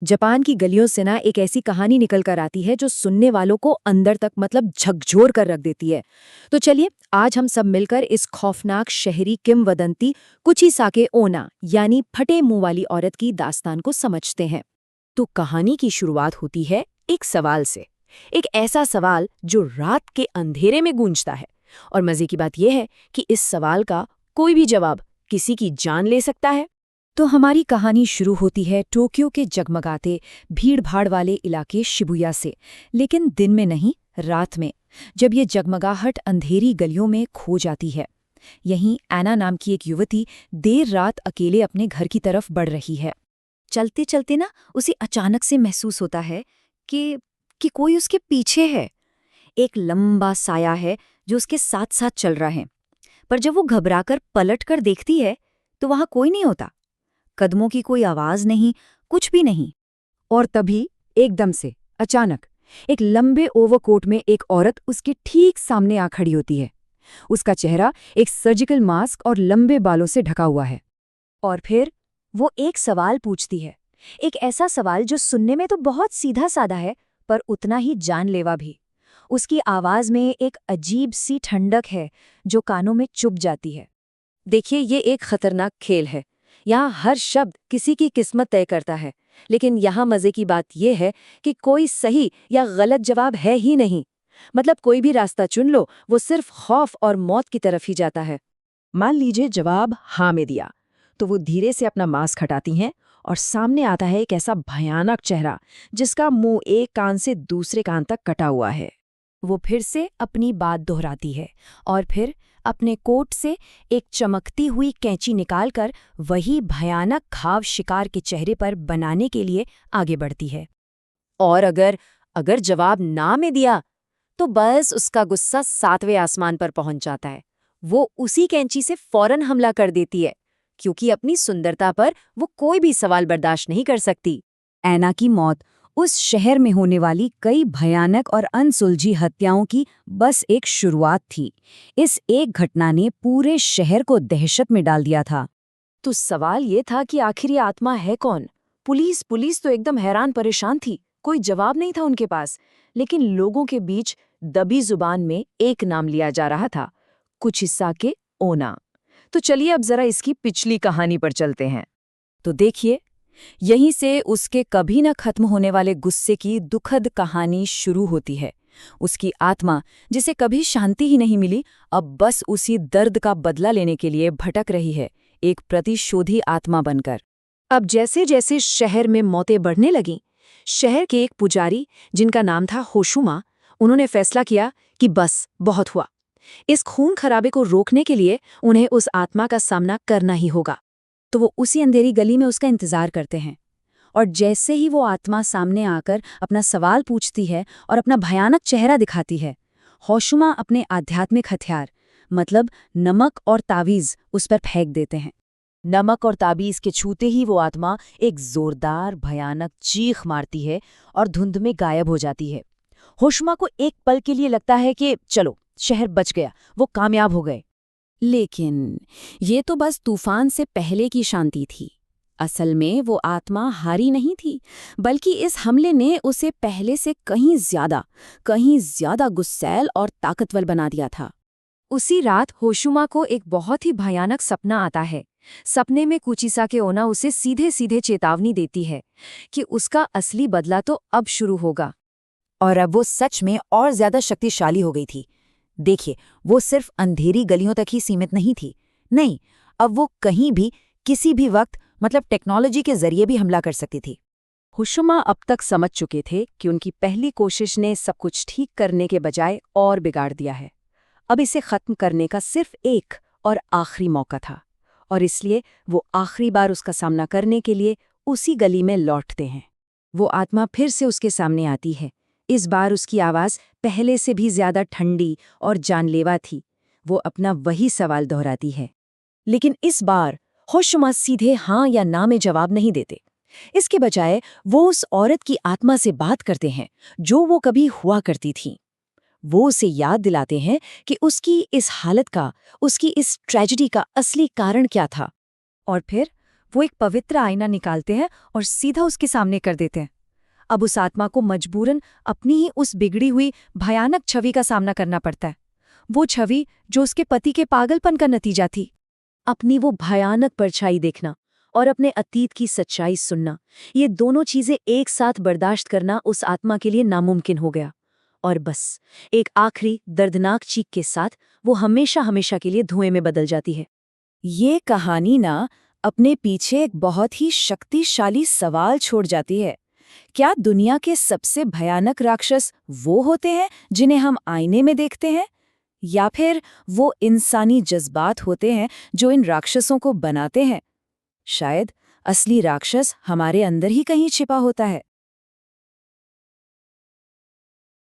Japan की गलियों से ना एक ऐसी कहानी निकल कर आती है जो सुनने वालों को अंदर तक मतलब झकझोर कर रख देती है। तो चलिए आज हम सब मिलकर इस खौफनाक शहरी किंवदंती कुचिसाके ओना यानी फटे मुंह वाली औरत की दास्तान को समझते हैं। तो कहानी की शुरुआत होती है एक सवाल से। एक ऐसा सवाल जो रात के अंधेरे में गूंजता है। और मजे की बात यह है कि इस सवाल का कोई भी जवाब किसी की जान ले सकता है। तो हमारी कहानी शुरू होती है टोक्यो के जगमगाते भीड़-भाड़ वाले इलाके शिबुया से, लेकिन दिन में नहीं, रात में, जब ये जगमगाहट अंधेरी गलियों में खो जाती है। यहीं एना नाम की एक युवती देर रात अकेले अपने घर की तरफ बढ़ रही है। चलते चलते ना उसे अचानक से महसूस होता है कि कोई उसके पीछे है। एक लंबा साया है जो उसके साथ साथ चल रहा है। पर जब वो घबराकर पलट कर देखती है तो वहां कोई नहीं होता। कदमों की कोई आवाज नहीं, कुछ भी नहीं। और तभी एकदम से अचानक एक लंबे ओवरकोट में एक औरत उसके ठीक सामने आ खड़ी होती है। उसका चेहरा एक सर्जिकल मास्क और लंबे बालों से ढका हुआ है। और फिर वो एक सवाल पूछती है, एक ऐसा सवाल जो सुनने में तो बहुत सीधा साधा है पर उतना ही जानलेवा भी। उसकी आवाज में एक अजीब सी ठंडक है जो कानों में चुभ जाती है। देखिए, ये एक खतरनाक खेल है। यहाँ हर शब्द किसी की किस्मत तय करता है, लेकिन यहाँ मजे की बात यह है कि कोई सही या गलत जवाब है ही नहीं। मतलब कोई भी रास्ता चुन लो, वो सिर्फ खौफ और मौत की तरफ ही जाता है। मान लीजिए जवाब हाँ में दिया, तो वो धीरे से अपना मास्क हटाती हैं और सामने आता है एक ऐसा भयानक चेहरा जिसका मुंह एक कान से दूसरे कान तक कटा हुआ है। वो फिर से अपनी बात दोहराती है और फिर अपने कोट से एक चमकती हुई कैंची निकालकर वही भयानक घाव शिकार के चेहरे पर बनाने के लिए आगे बढ़ती है। और अगर जवाब ना में दिया तो बस उसका गुस्सा 7वें आसमान पर पहुंच जाता है। वो उसी कैंची से फौरन हमला कर देती है, क्योंकि अपनी सुंदरता पर वो कोई भी सवाल बर्दाश्त नहीं कर सकती। ऐना की मौत उस शहर में होने वाली कई भयानक और अनसुलझी हत्याओं की बस एक शुरुआत थी। इस एक घटना ने पूरे शहर को दहशत में डाल दिया था। तो सवाल ये था कि आखिर ये आत्मा है कौन? पुलिस तो एकदम हैरान परेशान थी, कोई जवाब नहीं था उनके पास। लेकिन लोगों के बीच दबी जुबान में एक नाम लिया जा रहा था, कुचिसाके ओना। तो चलिए अब जरा इसकी पिछली कहानी पर चलते हैं। तो देखिए, यहीं से उसके कभी न खत्म होने वाले गुस्से की दुखद कहानी शुरू होती है। उसकी आत्मा, जिसे कभी शांति ही नहीं मिली, अब बस उसी दर्द का बदला लेने के लिए भटक रही है, एक प्रतिशोधी आत्मा बनकर। अब जैसे जैसे शहर में मौतें बढ़ने लगीं, शहर के एक पुजारी जिनका नाम था होशुमा, उन्होंने फैसला किया कि बस बहुत हुआ। इस खून खराबे को रोकने के लिए उन्हें उस आत्मा का सामना करना ही होगा। तो वो उसी अंधेरी गली में उसका इंतजार करते हैं। और जैसे ही वो आत्मा सामने आकर अपना सवाल पूछती है और अपना भयानक चेहरा दिखाती है, होशुमा अपने आध्यात्मिक हथियार मतलब नमक और तावीज़ उस पर फेंक देते हैं। नमक और ताबीज के छूते ही वो आत्मा एक जोरदार भयानक चीख मारती है और धुंध में गायब हो जाती है। होशुमा को एक पल के लिए लगता है कि चलो शहर बच गया, वो कामयाब हो गए। लेकिन ये तो बस तूफान से पहले की शांति थी। असल में वो आत्मा हारी नहीं थी, बल्कि इस हमले ने उसे पहले से कहीं ज्यादा गुस्सैल और ताकतवर बना दिया था। उसी रात होशुमा को एक बहुत ही भयानक सपना आता है। सपने में कुचिसाके ओना उसे सीधे सीधे चेतावनी देती है कि उसका असली बदला तो अब शुरू होगा। और अब वो सच में और ज्यादा शक्तिशाली हो गई थी। देखिए, वो सिर्फ अंधेरी गलियों तक ही सीमित नहीं थी। नहीं, अब वो कहीं भी किसी भी वक्त मतलब टेक्नोलॉजी के जरिए भी हमला कर सकती थी। होशुमा अब तक समझ चुके थे कि उनकी पहली कोशिश ने सब कुछ ठीक करने के बजाय और बिगाड़ दिया है। अब इसे खत्म करने का सिर्फ एक और आखिरी मौका था, और इसलिए वो आखिरी बार उसका सामना करने के लिए उसी गली में लौटते हैं। वो आत्मा फिर से उसके सामने आती है। इस बार उसकी आवाज़ पहले से भी ज्यादा ठंडी और जानलेवा थी। वो अपना वही सवाल दोहराती है, लेकिन इस बार होशुमा सीधे हाँ या ना में जवाब नहीं देते। इसके बजाय वो उस औरत की आत्मा से बात करते हैं जो वो कभी हुआ करती थी। वो उसे याद दिलाते हैं कि उसकी इस हालत का, उसकी इस ट्रेजेडी का असली कारण क्या था। और फिर वो एक पवित्र आईना निकालते हैं और सीधा उसके सामने कर देते हैं। अब उस आत्मा को मजबूरन अपनी ही उस बिगड़ी हुई भयानक छवि का सामना करना पड़ता है। वो छवि जो उसके पति के पागलपन का नतीजा थी। अपनी वो भयानक परछाई देखना और अपने अतीत की सच्चाई सुनना, ये दोनों चीजें एक साथ बर्दाश्त करना उस आत्मा के लिए नामुमकिन हो गया। और बस एक आखिरी दर्दनाक चीख के साथ वो हमेशा हमेशा के लिए धुएं में बदल जाती है। ये कहानी ना अपने पीछे एक बहुत ही शक्तिशाली सवाल छोड़ जाती है। क्या दुनिया के सबसे भयानक राक्षस वो होते हैं जिन्हें हम आईने में देखते हैं, या फिर वो इंसानी जज्बात होते हैं जो इन राक्षसों को बनाते हैं? शायद असली राक्षस हमारे अंदर ही कहीं छिपा होता है।